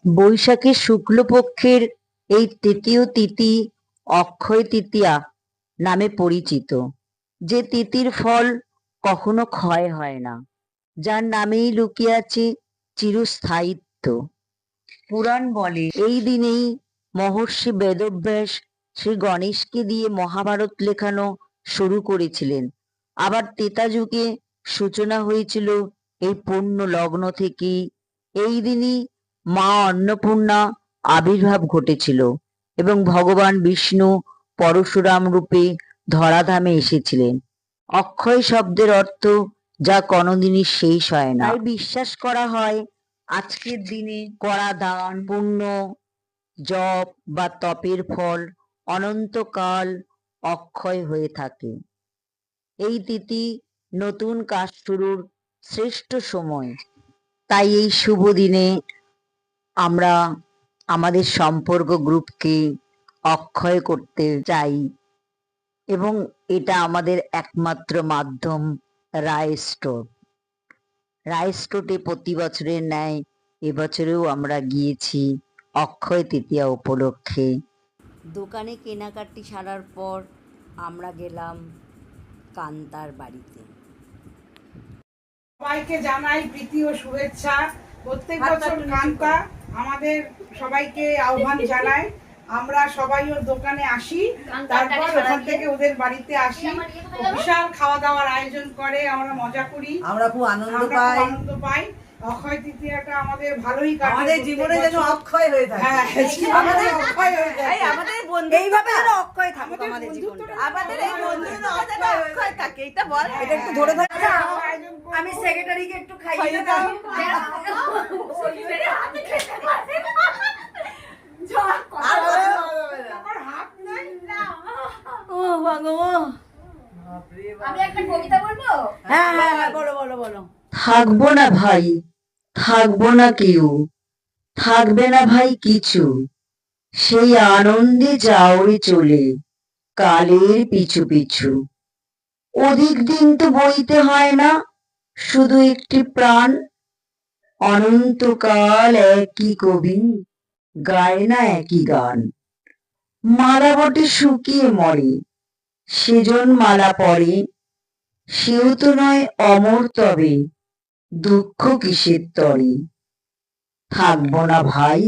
বৈশাখের শুক্লপক্ষের এই তৃতীয় তিথি অক্ষয় তৃতীয়া নামে পরিচিত, যে তিথির ফল কখনো ক্ষয় হয় না, যার নামেই লুকিয়ে আছে চিরস্থায়িত্ব। পুরাণ বলে এই দিনেই মহর্ষি বেদব্যাস শ্রী গণেশকে দিয়ে মহাভারত লেখানো শুরু করেছিলেন। আবার ত্রেতা যুগে সূচনা হয়েছিল এই পুণ্য লগ্ন থেকেই। এই দিনই মা অন্নপূর্ণা আবির্ভাব ঘটেছিল এবং ভগবান বিষ্ণু পরশুরাম রূপে ধরাধামে এসেছিলেন। অক্ষয় শব্দের অর্থ যা কোনোদিনই শেষ হয় না। তাই বিশ্বাস করা হয় আজকের দিনে করা দান, পুণ্য, জপ বা তপের ফল অনন্তকাল অক্ষয় হয়ে থাকে। এই তিথি নতুন কাজ শুরুর শ্রেষ্ঠ সময়। তাই এই শুভ দিনে আমরা আমাদের সম্পর্ক গ্রুপকে অক্ষয় করতে চাই এবং এটা আমাদের একমাত্র মাধ্যম রায় স্টোর। রায় স্টোরে প্রতি বছরের ন্যায় এবছরেও আমরা গিয়েছি অক্ষয় তৃতীয়া উপলক্ষে। দোকানে কেনাকাটি সারার পর আমরা গেলাম কান্তার বাড়িতে। সবাইকে জানাই প্রীতি ও শুভেচ্ছা। প্রত্যেক বছর কান্তা আমাদের সবাইকে আহ্বান জানায়। আমরা সবাই ওর দোকানে আসি, তারপর ওখান থেকে ওদের বাড়িতে আসি, বিশাল খাওয়া দাওয়ার আয়োজন করে, আমরা মজা করি, আমরা খুব আনন্দ পাই। অক্ষয় তৃতীয়াটা আমাদের ভালোই কাটে, আমাদের জীবনে যেন অক্ষয় হয়ে থাকে। হ্যাঁ, আমাদের অক্ষয় হয়ে যায়। আমাদের বন্ধু এইভাবে যেন অক্ষয় থাকে আমাদের জীবনটা, আমাদের এই বন্ধুত্বটা যেন অক্ষয় থাকে। এটা বল, এটা একটু ধরে ধরে আমি সেক্রেটারিকে একটু খাইয়ে দাও। আমার হাত নাই না। ও ভগবান, আমি একটা কবিতা বলবো? হ্যাঁ হ্যাঁ বলো বলো বলো। থাকবো না ভাই, থাকবো না কেউ, থাকবে না ভাই কিছু, সেই আনন্দে যাওরে চলে কালের পিছু পিছু। অধিক দিন তো বইতে হয় না, শুধু একটি প্রাণ, অনন্তকাল একই কবি গায় না একই গান। মালা বটে শুকিয়ে মরে, সেজন মালা পরে, সেও তো নয় অমর, তবে দুঃখ কিসের তরে। থাকবো না ভাই,